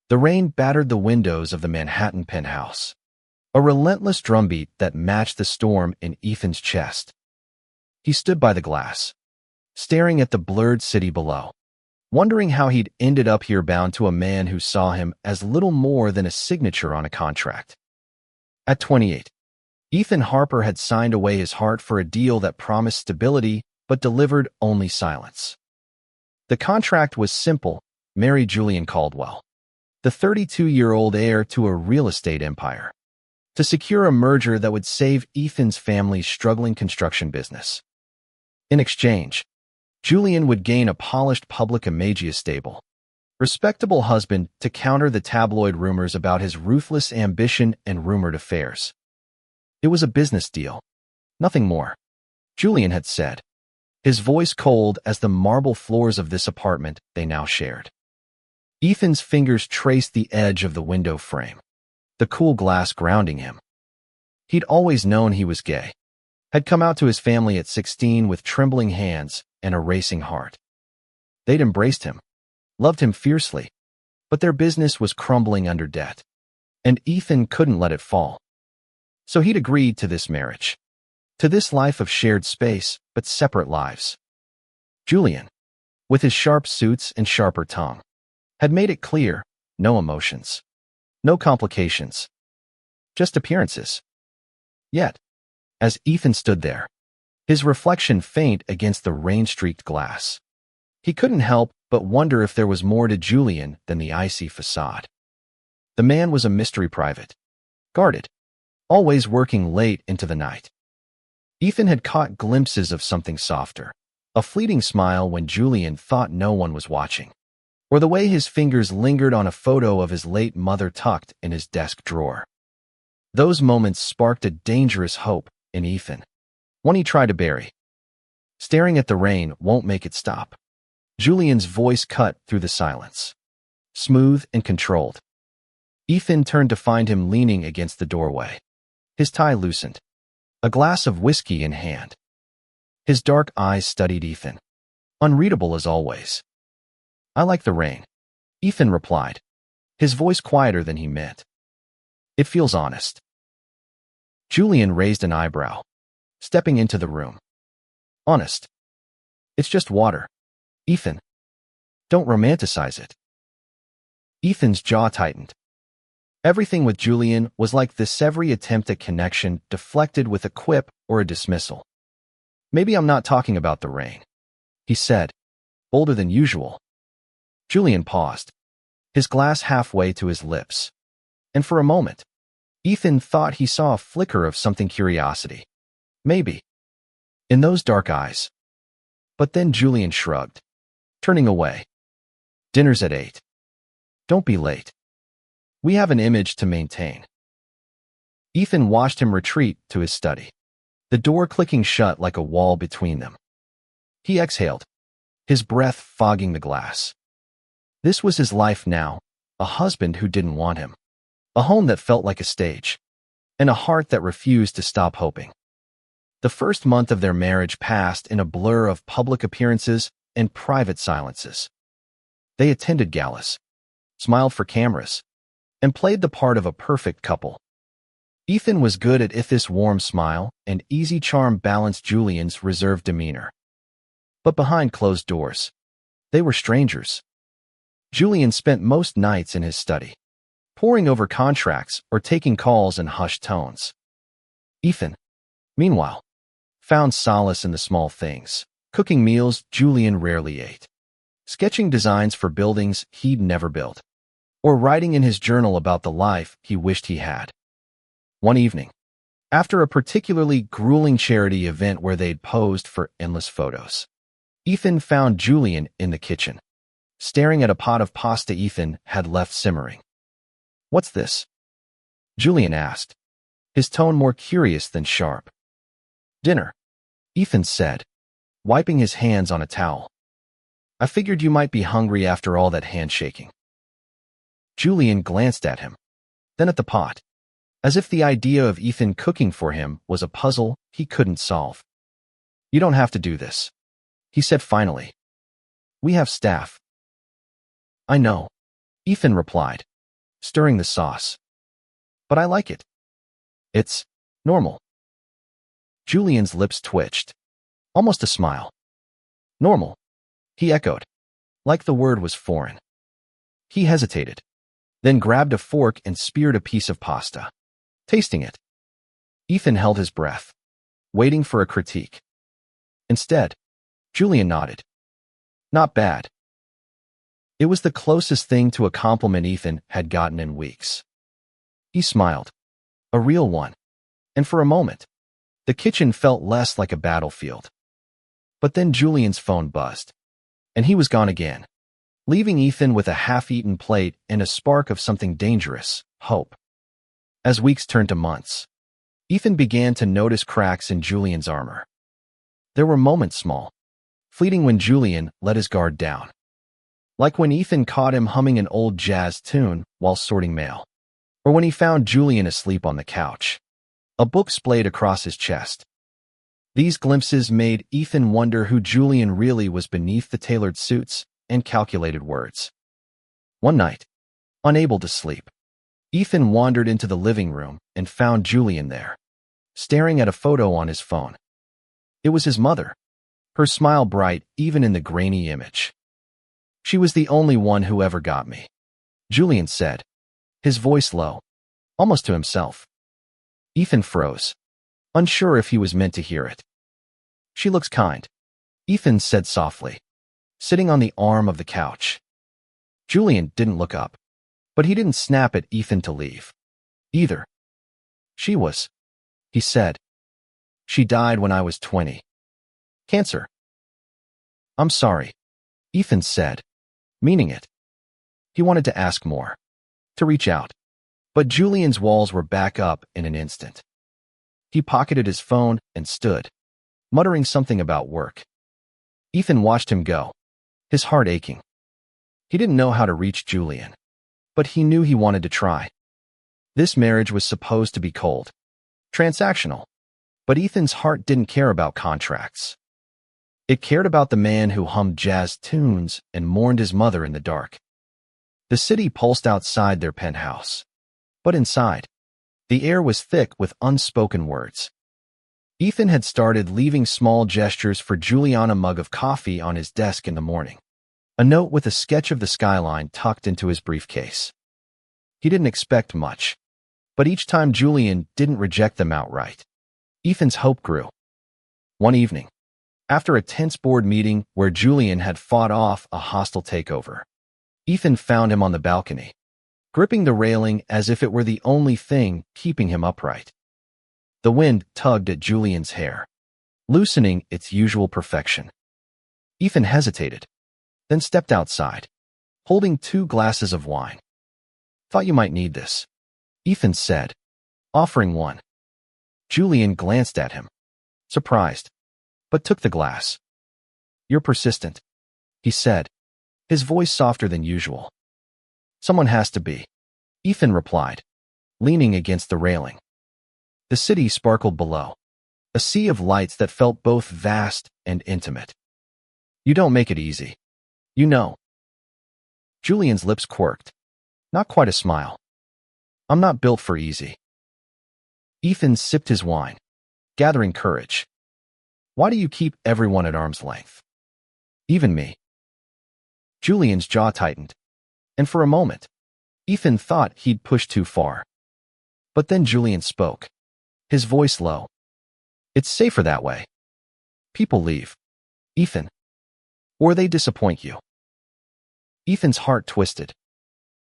The rain battered the windows of the Manhattan penthouse, a relentless drumbeat that matched the storm in Ethan's chest. He stood by the glass, staring at the blurred city below, wondering how he'd ended up here bound to a man who saw him as little more than a signature on a contract. At 28, Ethan Harper had signed away his heart for a deal that promised stability but delivered only silence. The contract was simple: marry Julian Caldwell, the 32-year-old heir to a real estate empire, to secure a merger that would save Ethan's family's struggling construction business. In exchange, Julian would gain a polished public imagery stable, respectable husband to counter the tabloid rumors about his ruthless ambition and rumored affairs. It was a business deal, nothing more, Julian had said, his voice cold as the marble floors of this apartment they now shared. Ethan's fingers traced the edge of the window frame, the cool glass grounding him. He'd always known he was gay, had come out to his family at 16 with trembling hands and a racing heart. They'd embraced him, loved him fiercely, but their business was crumbling under debt, and Ethan couldn't let it fall. So he'd agreed to this marriage, to this life of shared space but separate lives. Julian, with his sharp suits and sharper tongue, had made it clear: no emotions, no complications, just appearances. Yet, as Ethan stood there, his reflection faint against the rain-streaked glass, he couldn't help but wonder if there was more to Julian than the icy facade. The man was a mystery private, guarded, always working late into the night. Ethan had caught glimpses of something softer, a fleeting smile when Julian thought no one was watching, or the way his fingers lingered on a photo of his late mother tucked in his desk drawer. Those moments sparked a dangerous hope in Ethan, one he tried to bury. Staring at the rain won't make it stop. Julian's voice cut through the silence, smooth and controlled. Ethan turned to find him leaning against the doorway, his tie loosened, a glass of whiskey in hand. His dark eyes studied Ethan, unreadable as always. "I like the rain," Ethan replied, his voice quieter than he meant. "It feels honest." Julian raised an eyebrow, stepping into the room. "Honest? It's just water, Ethan. Don't romanticize it." Ethan's jaw tightened. Everything with Julian was like this: every attempt at connection deflected with a quip or a dismissal. "Maybe I'm not talking about the rain," he said, bolder than usual. Julian paused, his glass halfway to his lips, and for a moment, Ethan thought he saw a flicker of something: curiosity, maybe, in those dark eyes. But then Julian shrugged, turning away. "Dinner's at 8. Don't be late. We have an image to maintain." Ethan watched him retreat to his study, the door clicking shut like a wall between them. He exhaled, his breath fogging the glass. This was his life now: a husband who didn't want him, a home that felt like a stage, and a heart that refused to stop hoping. The first month of their marriage passed in a blur of public appearances and private silences. They attended galas, smiled for cameras, and played the part of a perfect couple. Ethan was good at this warm smile and easy charm balanced Julian's reserved demeanor. But behind closed doors, they were strangers. Julian spent most nights in his study, poring over contracts or taking calls in hushed tones. Ethan, meanwhile, found solace in the small things: cooking meals Julian rarely ate, sketching designs for buildings he'd never built, or writing in his journal about the life he wished he had. One evening, after a particularly grueling charity event where they'd posed for endless photos, Ethan found Julian in the kitchen, staring at a pot of pasta Ethan had left simmering. "What's this?" Julian asked, his tone more curious than sharp. "Dinner," Ethan said, wiping his hands on a towel. "I figured you might be hungry after all that handshaking." Julian glanced at him, then at the pot, as if the idea of Ethan cooking for him was a puzzle he couldn't solve. "You don't have to do this," he said finally. "We have staff." "I know," Ethan replied, stirring the sauce. But I like it. It's normal. Julian's lips twitched. Almost a smile. Normal, he echoed, like the word was foreign. He hesitated, then grabbed a fork and speared a piece of pasta. Tasting it, Ethan held his breath, waiting for a critique. Instead, Julian nodded. Not bad. It was the closest thing to a compliment Ethan had gotten in weeks. He smiled. A real one. And for a moment, the kitchen felt less like a battlefield. But then Julian's phone buzzed, and he was gone again, leaving Ethan with a half-eaten plate and a spark of something dangerous, hope. As weeks turned to months, Ethan began to notice cracks in Julian's armor. There were moments small, fleeting when Julian let his guard down. Like when Ethan caught him humming an old jazz tune while sorting mail, or when he found Julian asleep on the couch, a book splayed across his chest. These glimpses made Ethan wonder who Julian really was beneath the tailored suits and calculated words. One night, unable to sleep, Ethan wandered into the living room and found Julian there, staring at a photo on his phone. It was his mother, her smile bright even in the grainy image. She was the only one who ever got me, Julian said, his voice low, almost to himself. Ethan froze, unsure if he was meant to hear it. She looks kind, Ethan said softly, sitting on the arm of the couch. Julian didn't look up, but he didn't snap at Ethan to leave, either. She was, he said. She died when I was 20. Cancer. I'm sorry, Ethan said, meaning it. He wanted to ask more, to reach out, but Julian's walls were back up in an instant. He pocketed his phone and stood, muttering something about work. Ethan watched him go, his heart aching. He didn't know how to reach Julian, but he knew he wanted to try. This marriage was supposed to be cold, transactional, but Ethan's heart didn't care about contracts. It cared about the man who hummed jazz tunes and mourned his mother in the dark. The city pulsed outside their penthouse, but inside, the air was thick with unspoken words. Ethan had started leaving small gestures for Julian, a mug of coffee on his desk in the morning, a note with a sketch of the skyline tucked into his briefcase. He didn't expect much, but each time Julian didn't reject them outright, Ethan's hope grew. One evening, after a tense board meeting where Julian had fought off a hostile takeover, Ethan found him on the balcony, gripping the railing as if it were the only thing keeping him upright. The wind tugged at Julian's hair, loosening its usual perfection. Ethan hesitated, then stepped outside, holding 2 glasses of wine. Thought you might need this, Ethan said, offering one. Julian glanced at him, surprised, but took the glass. You're persistent, he said, his voice softer than usual. Someone has to be, Ethan replied, leaning against the railing. The city sparkled below, a sea of lights that felt both vast and intimate. You don't make it easy. You know. Julian's lips quirked. Not quite a smile. I'm not built for easy. Ethan sipped his wine, gathering courage. Why do you keep everyone at arm's length? Even me. Julian's jaw tightened, and for a moment, Ethan thought he'd pushed too far. But then Julian spoke, his voice low. It's safer that way. People leave, Ethan, or they disappoint you. Ethan's heart twisted.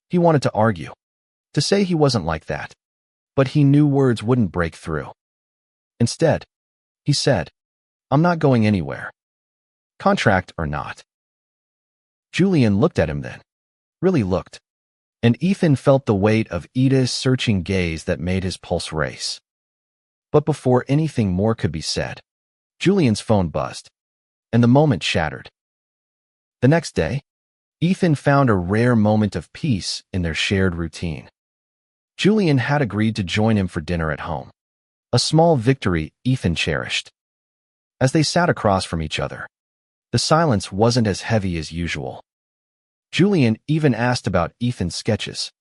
He wanted to argue, to say he wasn't like that, but he knew words wouldn't break through. Instead, he said, I'm not going anywhere. Contract or not. Julian looked at him then, really looked, and Ethan felt the weight of Ida's searching gaze that made his pulse race. But before anything more could be said, Julian's phone buzzed, and the moment shattered. The next day, Ethan found a rare moment of peace in their shared routine. Julian had agreed to join him for dinner at home, a small victory Ethan cherished. As they sat across from each other, the silence wasn't as heavy as usual. Julian even asked about Ethan's sketches,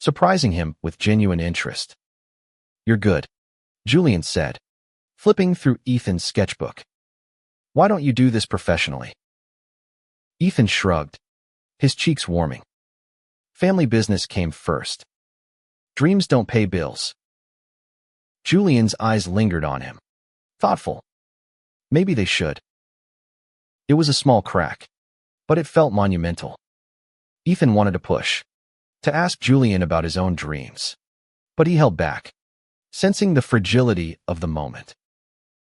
surprising him with genuine interest. "You're good," Julian said, flipping through Ethan's sketchbook. "Why don't you do this professionally?" Ethan shrugged, his cheeks warming. Family business came first. Dreams don't pay bills. Julian's eyes lingered on him, thoughtful. Maybe they should. It was a small crack, but it felt monumental. Ethan wanted to push, to ask Julian about his own dreams, but he held back, sensing the fragility of the moment.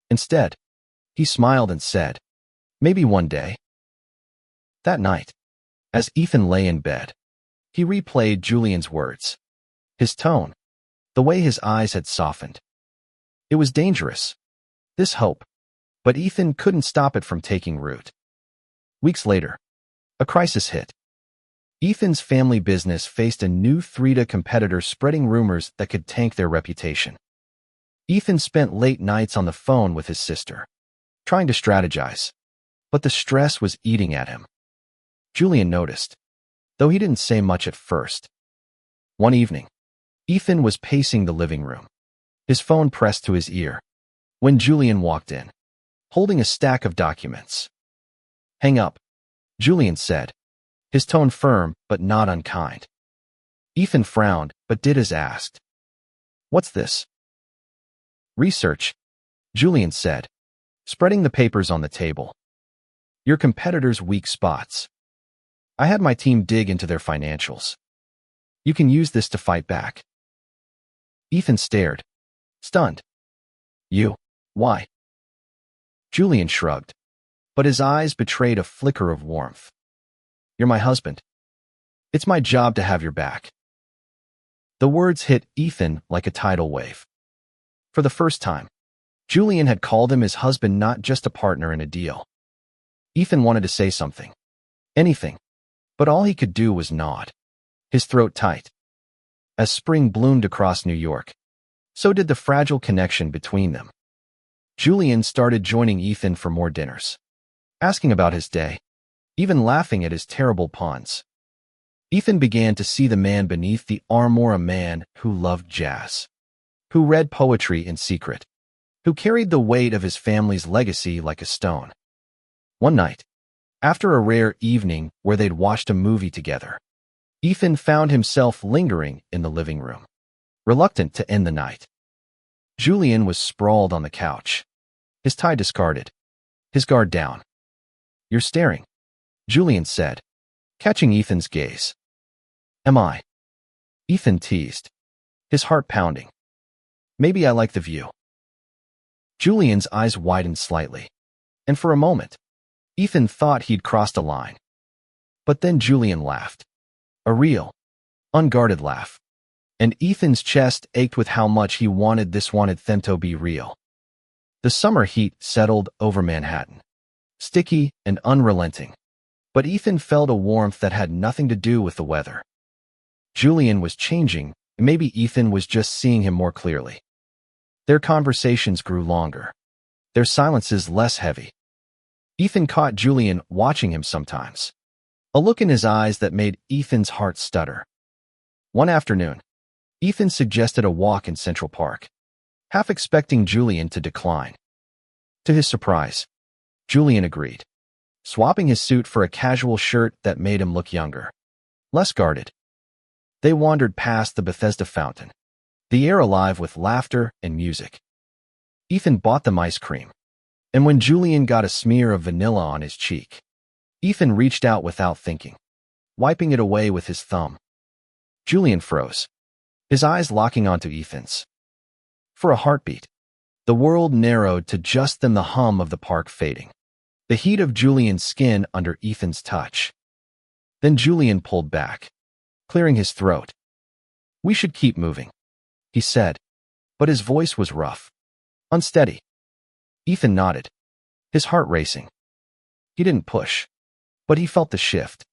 Instead, he smiled and said, "Maybe one day." That night, as Ethan lay in bed, he replayed Julian's words, his tone, the way his eyes had softened. It was dangerous, this hope, but Ethan couldn't stop it from taking root. Weeks later, a crisis hit. Ethan's family business faced a new 3D competitor spreading rumors that could tank their reputation. Ethan spent late nights on the phone with his sister, trying to strategize, but the stress was eating at him. Julian noticed, though he didn't say much at first. One evening, Ethan was pacing the living room, his phone pressed to his ear, when Julian walked in, holding a stack of documents. "Hang up," Julian said, his tone firm but not unkind. Ethan frowned but did as asked. "What's this?" "Research," Julian said, spreading the papers on the table. "Your competitors' weak spots. I had my team dig into their financials. You can use this to fight back." Ethan stared, stunned. "You? Why?" Julian shrugged, but his eyes betrayed a flicker of warmth. "You're my husband. It's my job to have your back." The words hit Ethan like a tidal wave. For the first time, Julian had called him his husband, not just a partner in a deal. Ethan wanted to say something, anything, but all he could do was nod, his throat tight. As spring bloomed across New York, so did the fragile connection between them. Julian started joining Ethan for more dinners, asking about his day, even laughing at his terrible puns. Ethan began to see the man beneath the armor, a man who loved jazz, who read poetry in secret, who carried the weight of his family's legacy like a stone. One night, after a rare evening where they'd watched a movie together, Ethan found himself lingering in the living room, reluctant to end the night. Julian was sprawled on the couch, his tie discarded, his guard down. "You're staring," Julian said, catching Ethan's gaze. "Am I?" Ethan teased, his heart pounding. "Maybe I like the view." Julian's eyes widened slightly, and for a moment, Ethan thought he'd crossed a line. But then Julian laughed, a real, unguarded laugh, and Ethan's chest ached with how much he wanted them to be real. The summer heat settled over Manhattan, sticky and unrelenting, but Ethan felt a warmth that had nothing to do with the weather. Julian was changing, and maybe Ethan was just seeing him more clearly. Their conversations grew longer, their silences less heavy. Ethan caught Julian watching him sometimes, a look in his eyes that made Ethan's heart stutter. One afternoon, Ethan suggested a walk in Central Park, half expecting Julian to decline. To his surprise, Julian agreed, swapping his suit for a casual shirt that made him look younger, less guarded. They wandered past the Bethesda fountain, the air alive with laughter and music. Ethan bought them ice cream, and when Julian got a smear of vanilla on his cheek, Ethan reached out without thinking, wiping it away with his thumb. Julian froze, his eyes locking onto Ethan's. For a heartbeat, the world narrowed to just them, the hum of the park fading, the heat of Julian's skin under Ethan's touch. Then Julian pulled back, clearing his throat. "We should keep moving," he said, but his voice was rough, unsteady. Ethan nodded, his heart racing. He didn't push, but he felt the shift,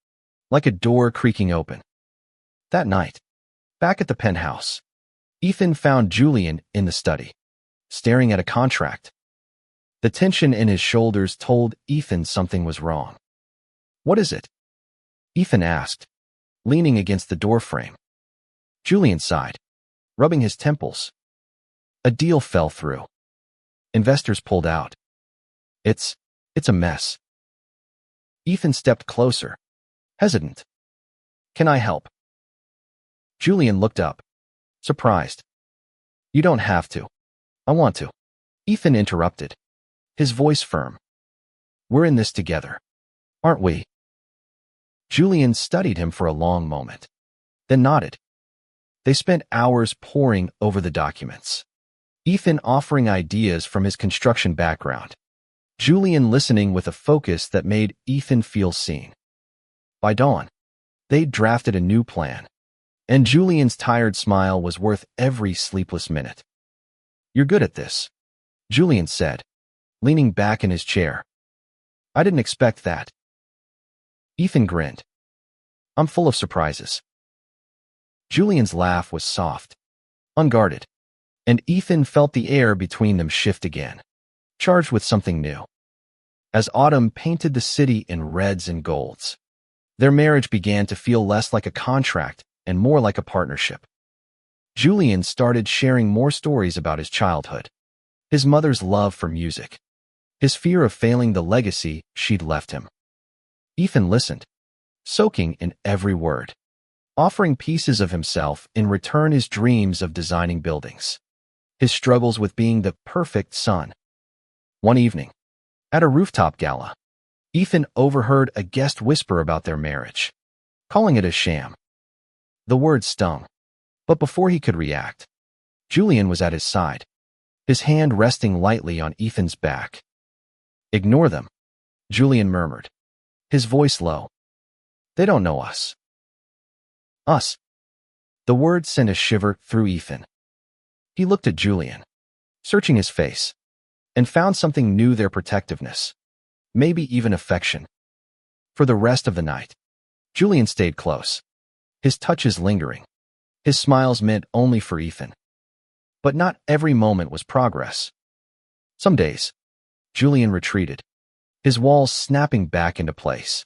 like a door creaking open. That night, back at the penthouse, Ethan found Julian in the study, staring at a contract. The tension in his shoulders told Ethan something was wrong. "What is it?" Ethan asked, leaning against the doorframe. Julian sighed, rubbing his temples. A deal fell through. Investors pulled out. It's a mess. Ethan stepped closer, hesitant. Can I help? Julian looked up, surprised. You don't have to. I want to. Ethan interrupted, his voice firm. We're in this together, aren't we? Julian studied him for a long moment, then nodded. They spent hours poring over the documents. Ethan offering ideas from his construction background. Julian listening with a focus that made Ethan feel seen. By dawn, they'd drafted a new plan, and Julian's tired smile was worth every sleepless minute. You're good at this, Julian said, leaning back in his chair. I didn't expect that. Ethan grinned. I'm full of surprises. Julian's laugh was soft, unguarded, and Ethan felt the air between them shift again, charged with something new. As autumn painted the city in reds and golds, their marriage began to feel less like a contract and more like a partnership. Julian started sharing more stories about his childhood, his mother's love for music, his fear of failing the legacy she'd left him. Ethan listened, soaking in every word, offering pieces of himself in return, his dreams of designing buildings, his struggles with being the perfect son. One evening, at a rooftop gala, Ethan overheard a guest whisper about their marriage, calling it a sham. The word stung, but before he could react, Julian was at his side, his hand resting lightly on Ethan's back. Ignore them, Julian murmured, his voice low. They don't know us. Us. The word sent a shiver through Ethan. He looked at Julian, searching his face, and found something new, their protectiveness, maybe even affection. For the rest of the night, Julian stayed close, his touches lingering, his smiles meant only for Ethan. But not every moment was progress. Some days, Julian retreated, his walls snapping back into place.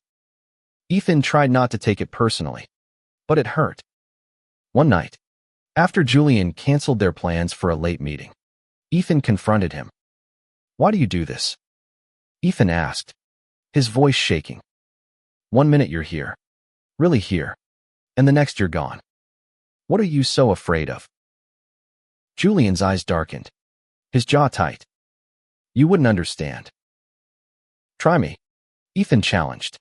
Ethan tried not to take it personally, but it hurt. One night, after Julian canceled their plans for a late meeting, Ethan confronted him. Why do you do this? Ethan asked, his voice shaking. 1 minute you're here, really here, and the next you're gone. What are you so afraid of? Julian's eyes darkened, his jaw tight. You wouldn't understand. Try me, Ethan challenged,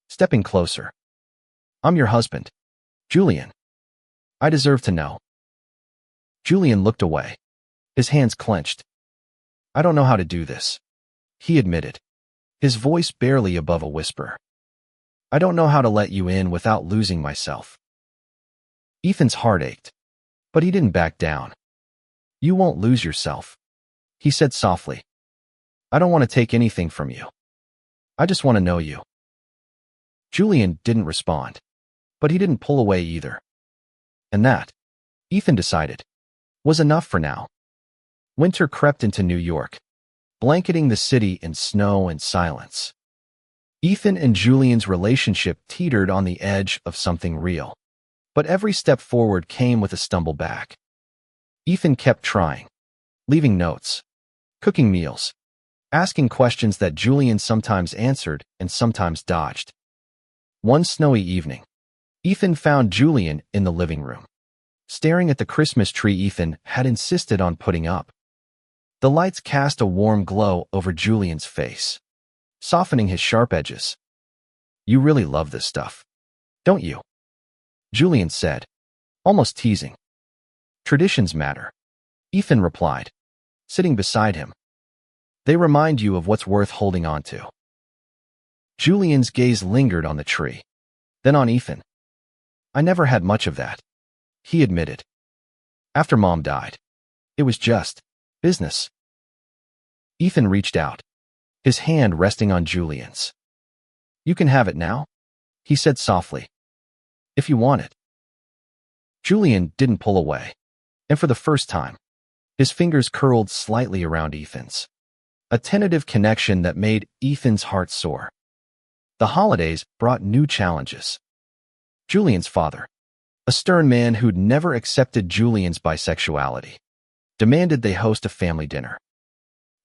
stepping closer. I'm your husband, Julian. I deserve to know. Julian looked away, his hands clenched. I don't know how to do this, he admitted, his voice barely above a whisper. I don't know how to let you in without losing myself. Ethan's heart ached, but he didn't back down. You won't lose yourself, he said softly. I don't want to take anything from you. I just want to know you. Julian didn't respond, but he didn't pull away either. And that, Ethan decided, was enough for now. Winter crept into New York, blanketing the city in snow and silence. Ethan and Julian's relationship teetered on the edge of something real, but every step forward came with a stumble back. Ethan kept trying, leaving notes, cooking meals, asking questions that Julian sometimes answered and sometimes dodged. One snowy evening, Ethan found Julian in the living room, staring at the Christmas tree Ethan had insisted on putting up. The lights cast a warm glow over Julian's face, softening his sharp edges. You really love this stuff, don't you? Julian said, almost teasing. Traditions matter, Ethan replied, sitting beside him. They remind you of what's worth holding on to. Julian's gaze lingered on the tree, then on Ethan. I never had much of that, he admitted. After Mom died, it was just business. Ethan reached out, his hand resting on Julian's. You can have it now, he said softly. If you want it. Julian didn't pull away, and for the first time, his fingers curled slightly around Ethan's, a tentative connection that made Ethan's heart soar. The holidays brought new challenges. Julian's father, a stern man who'd never accepted Julian's bisexuality, demanded they host a family dinner.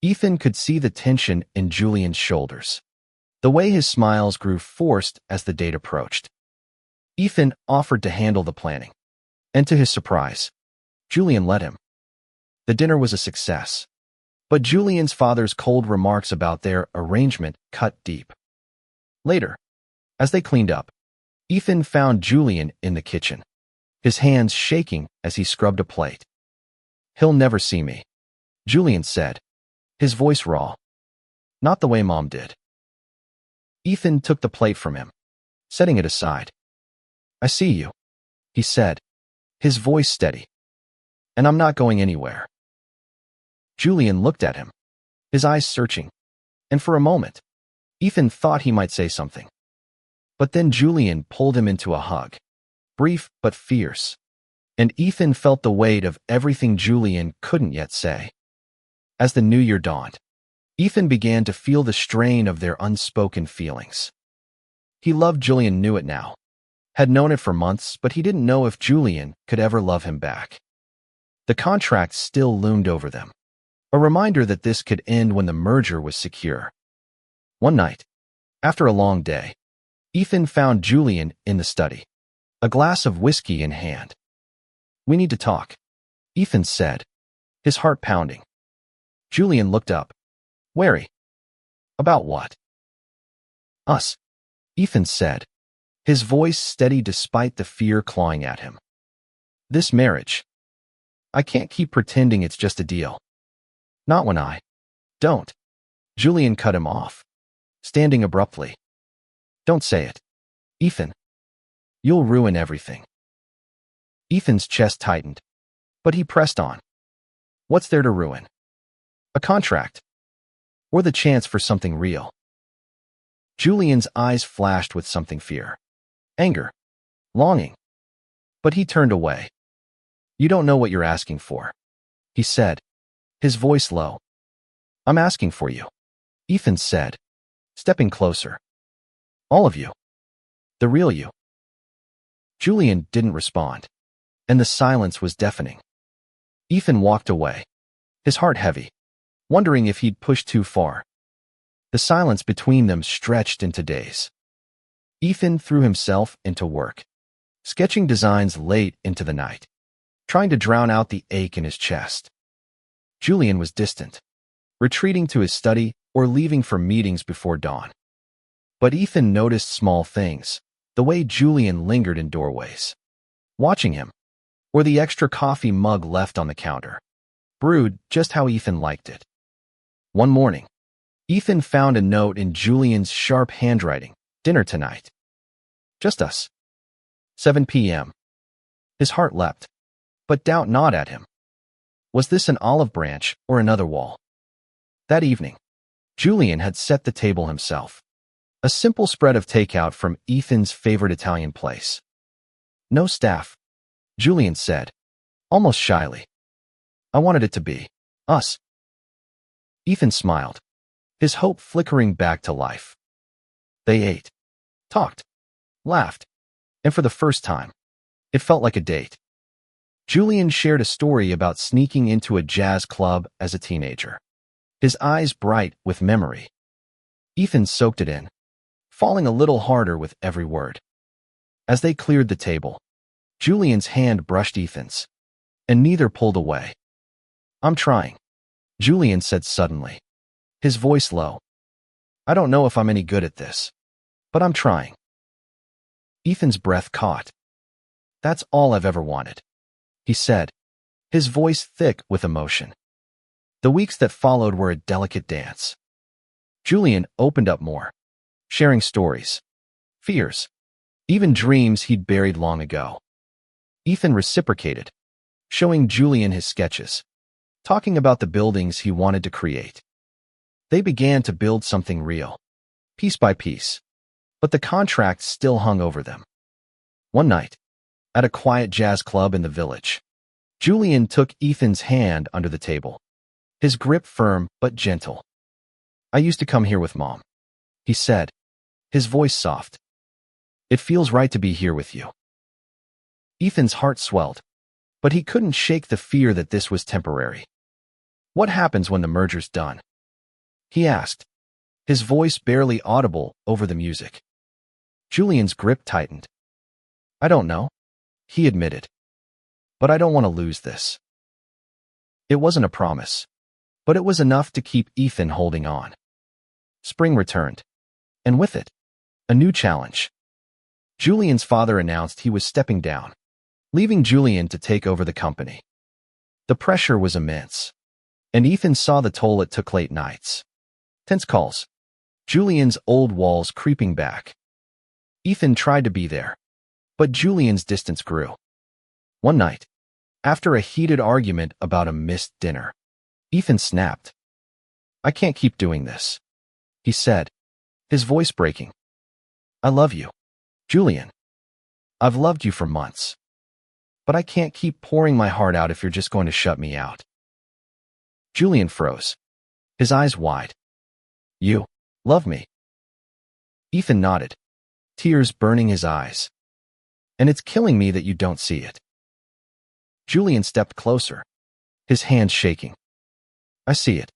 Ethan could see the tension in Julian's shoulders, the way his smiles grew forced as the date approached. Ethan offered to handle the planning, and to his surprise, Julian let him. The dinner was a success, but Julian's father's cold remarks about their arrangement cut deep. Later, as they cleaned up, Ethan found Julian in the kitchen, his hands shaking as he scrubbed a plate. "He'll never see me," Julian said, his voice raw. "Not the way Mom did." Ethan took the plate from him, setting it aside. "I see you," he said, his voice steady. "And I'm not going anywhere." Julian looked at him, his eyes searching, and for a moment, Ethan thought he might say something. But then Julian pulled him into a hug, brief but fierce, and Ethan felt the weight of everything Julian couldn't yet say. As the new year dawned, Ethan began to feel the strain of their unspoken feelings. He loved Julian, knew it now, had known it for months, but he didn't know if Julian could ever love him back. The contract still loomed over them, a reminder that this could end when the merger was secure. One night, after a long day, Ethan found Julian in the study, a glass of whiskey in hand. "We need to talk," Ethan said, his heart pounding. Julian looked up, wary. "About what?" "Us," Ethan said, his voice steady despite the fear clawing at him. "This marriage. I can't keep pretending it's just a deal. Not when I don't." Julian cut him off, standing abruptly. "Don't say it, Ethan. You'll ruin everything." Ethan's chest tightened, but he pressed on. "What's there to ruin? A contract? Or the chance for something real?" Julian's eyes flashed with something fear, anger, longing. But he turned away. "You don't know what you're asking for," he said, his voice low. "I'm asking for you," Ethan said, stepping closer. "All of you. The real you." Julian didn't respond, and the silence was deafening. Ethan walked away, his heart heavy, wondering if he'd pushed too far. The silence between them stretched into days. Ethan threw himself into work, sketching designs late into the night, trying to drown out the ache in his chest. Julian was distant, retreating to his study or leaving for meetings before dawn. But Ethan noticed small things, the way Julian lingered in doorways, watching him, or the extra coffee mug left on the counter, brewed just how Ethan liked it. One morning, Ethan found a note in Julian's sharp handwriting. "Dinner tonight. Just us. 7 p.m. His heart leapt, but doubt gnawed at him. Was this an olive branch or another wall? That evening, Julian had set the table himself. A simple spread of takeout from Ethan's favorite Italian place. "No staff," Julian said, almost shyly. "I wanted it to be us." Ethan smiled, his hope flickering back to life. They ate, talked, laughed, and for the first time, it felt like a date. Julian shared a story about sneaking into a jazz club as a teenager, his eyes bright with memory. Ethan soaked it in, falling a little harder with every word. As they cleared the table, Julian's hand brushed Ethan's, and neither pulled away. "I'm trying," Julian said suddenly, his voice low. "I don't know if I'm any good at this, but I'm trying." Ethan's breath caught. "That's all I've ever wanted," he said, his voice thick with emotion. The weeks that followed were a delicate dance. Julian opened up more, sharing stories, fears, even dreams he'd buried long ago. Ethan reciprocated, showing Julian his sketches, talking about the buildings he wanted to create. They began to build something real, piece by piece, but the contract still hung over them. One night, at a quiet jazz club in the village, Julian took Ethan's hand under the table, his grip firm but gentle. "I used to come here with Mom," he said, his voice soft. "It feels right to be here with you." Ethan's heart swelled, but he couldn't shake the fear that this was temporary. "What happens when the merger's done?" he asked, his voice barely audible over the music. Julian's grip tightened. "I don't know," he admitted. "But I don't want to lose this." It wasn't a promise, but it was enough to keep Ethan holding on. Spring returned, and with it, a new challenge. Julian's father announced he was stepping down, leaving Julian to take over the company. The pressure was immense, and Ethan saw the toll it took. Late nights, tense calls, Julian's old walls creeping back. Ethan tried to be there, but Julian's distance grew. One night, after a heated argument about a missed dinner, Ethan snapped. "I can't keep doing this," he said, his voice breaking. "I love you, Julian. I've loved you for months. But I can't keep pouring my heart out if you're just going to shut me out." Julian froze, his eyes wide. "You love me?" Ethan nodded, tears burning his eyes. "And it's killing me that you don't see it." Julian stepped closer, his hands shaking. "I see it,"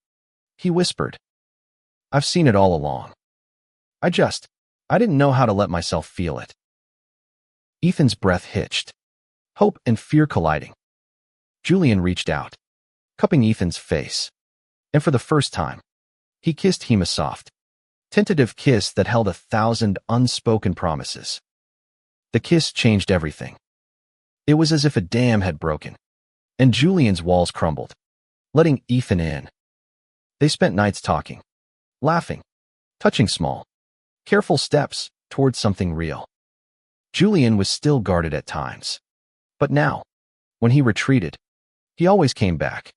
he whispered. "I've seen it all along. I didn't know how to let myself feel it." Ethan's breath hitched, hope and fear colliding. Julian reached out, cupping Ethan's face, and for the first time, he kissed him a soft, tentative kiss that held 1,000 unspoken promises. The kiss changed everything. It was as if a dam had broken, and Julian's walls crumbled, letting Ethan in. They spent nights talking, laughing, touching small, careful steps towards something real. Julian was still guarded at times, but now, when he retreated, he always came back,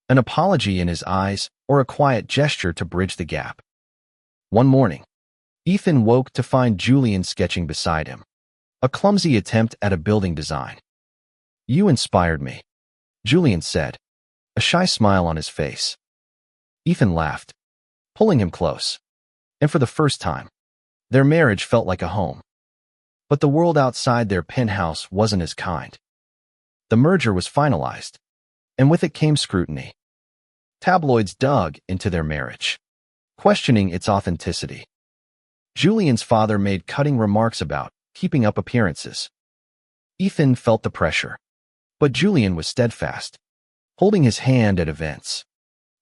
an apology in his eyes or a quiet gesture to bridge the gap. One morning, Ethan woke to find Julian sketching beside him, a clumsy attempt at a building design. "You inspired me," Julian said, a shy smile on his face. Ethan laughed, pulling him close, and for the first time, their marriage felt like a home. But the world outside their penthouse wasn't as kind. The merger was finalized, and with it came scrutiny. Tabloids dug into their marriage, questioning its authenticity. Julian's father made cutting remarks about keeping up appearances. Ethan felt the pressure, but Julian was steadfast, holding his hand at events,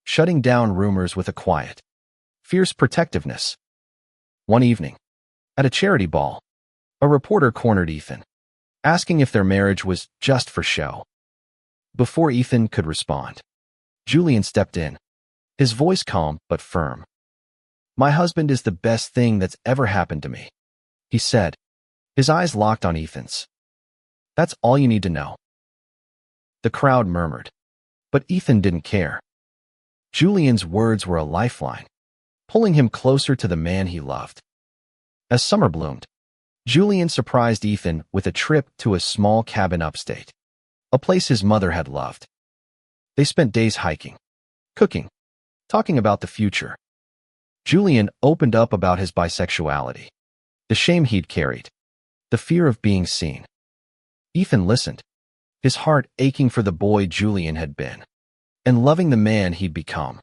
shutting down rumors with a quiet, fierce protectiveness. One evening, at a charity ball, a reporter cornered Ethan, asking if their marriage was just for show. Before Ethan could respond, Julian stepped in, his voice calm but firm. "My husband is the best thing that's ever happened to me," he said, his eyes locked on Ethan's. "That's all you need to know." The crowd murmured, but Ethan didn't care. Julian's words were a lifeline, pulling him closer to the man he loved. As summer bloomed, Julian surprised Ethan with a trip to a small cabin upstate, a place his mother had loved. They spent days hiking, cooking, talking about the future. Julian opened up about his bisexuality, the shame he'd carried, the fear of being seen. Ethan listened, his heart aching for the boy Julian had been, and loving the man he'd become.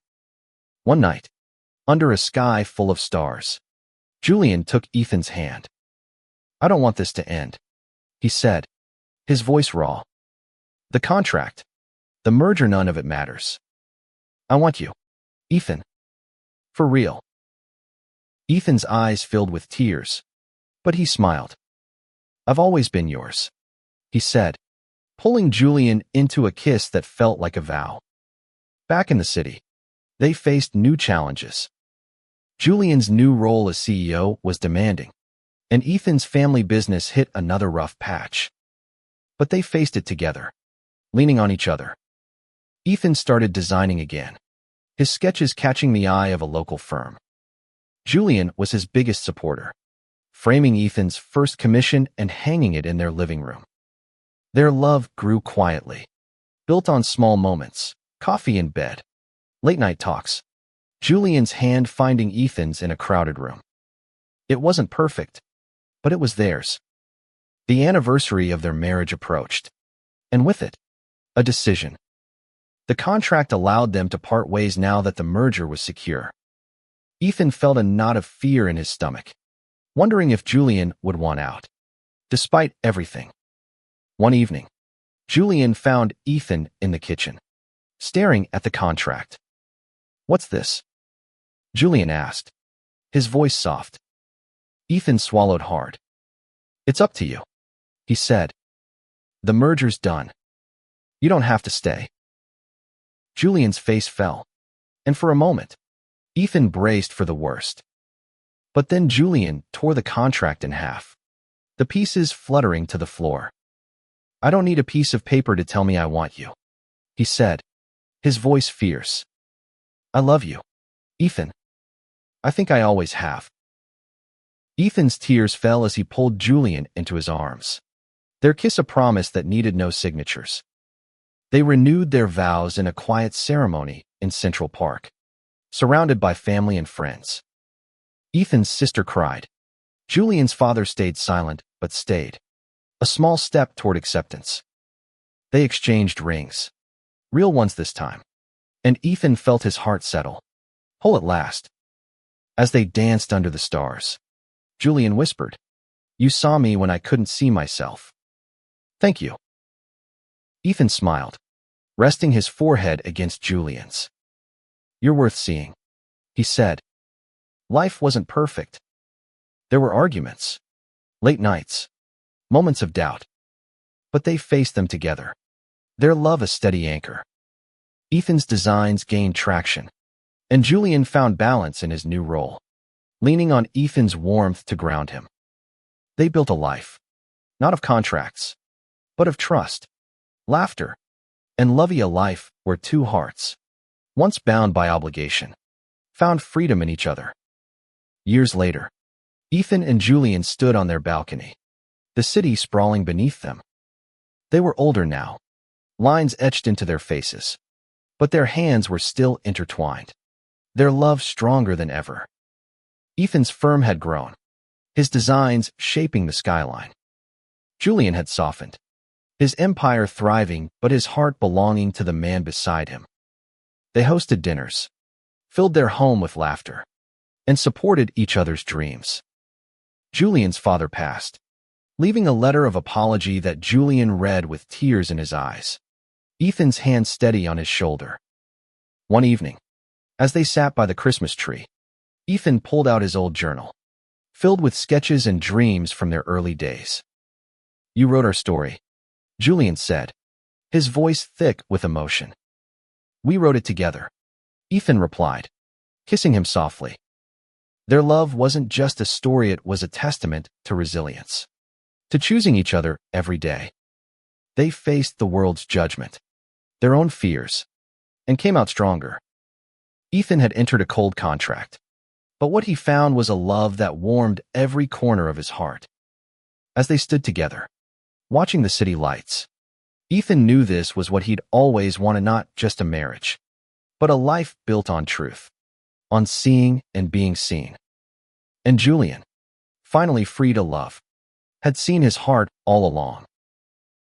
One night, under a sky full of stars, Julian took Ethan's hand. "I don't want this to end," he said, his voice raw. "The contract, the merger, none of it matters. I want you, Ethan. For real." Ethan's eyes filled with tears, but he smiled. "I've always been yours," he said, pulling Julian into a kiss that felt like a vow. Back in the city, they faced new challenges. Julian's new role as CEO was demanding, and Ethan's family business hit another rough patch. But they faced it together, leaning on each other. Ethan started designing again, his sketches catching the eye of a local firm. Julian was his biggest supporter, framing Ethan's first commission and hanging it in their living room. Their love grew quietly, built on small moments, coffee in bed, late-night talks, Julian's hand finding Ethan's in a crowded room. It wasn't perfect, but it was theirs. The anniversary of their marriage approached, and with it, a decision. The contract allowed them to part ways now that the merger was secure. Ethan felt a knot of fear in his stomach, wondering if Julian would want out. Despite everything. One evening, Julian found Ethan in the kitchen, staring at the contract. "What's this?" Julian asked, his voice soft. Ethan swallowed hard. "It's up to you," he said. "The merger's done. You don't have to stay." Julian's face fell, and for a moment, Ethan braced for the worst. But then Julian tore the contract in half, the pieces fluttering to the floor. "I don't need a piece of paper to tell me I want you," he said, his voice fierce. "I love you, Ethan. I think I always have." Ethan's tears fell as he pulled Julian into his arms, their kiss a promise that needed no signatures. They renewed their vows in a quiet ceremony in Central Park, surrounded by family and friends. Ethan's sister cried. Julian's father stayed silent, but stayed. A small step toward acceptance. They exchanged rings. Real ones this time. And Ethan felt his heart settle. Whole at last. As they danced under the stars, Julian whispered, "You saw me when I couldn't see myself. Thank you." Ethan smiled, resting his forehead against Julian's. "You're worth seeing," he said. Life wasn't perfect. There were arguments, late nights, moments of doubt. But they faced them together, their love a steady anchor. Ethan's designs gained traction, and Julian found balance in his new role, leaning on Ethan's warmth to ground him. They built a life, not of contracts, but of trust, laughter, and love, a life where two hearts, once bound by obligation, found freedom in each other. Years later, Ethan and Julian stood on their balcony, the city sprawling beneath them. They were older now, lines etched into their faces, but their hands were still intertwined, their love stronger than ever. Ethan's firm had grown, his designs shaping the skyline. Julian had softened, his empire thriving but his heart belonging to the man beside him. They hosted dinners, filled their home with laughter, and supported each other's dreams. Julian's father passed, leaving a letter of apology that Julian read with tears in his eyes, Ethan's hand steady on his shoulder. One evening, as they sat by the Christmas tree, Ethan pulled out his old journal, filled with sketches and dreams from their early days. "You wrote our story," Julian said, his voice thick with emotion. "We wrote it together," Ethan replied, kissing him softly. Their love wasn't just a story, it was a testament to resilience, to choosing each other every day. They faced the world's judgment, their own fears, and came out stronger. Ethan had entered a cold contract, but what he found was a love that warmed every corner of his heart. As they stood together, watching the city lights, Ethan knew this was what he'd always wanted, not just a marriage, but a life built on truth, on seeing and being seen. And Julian, finally free to love, had seen his heart all along.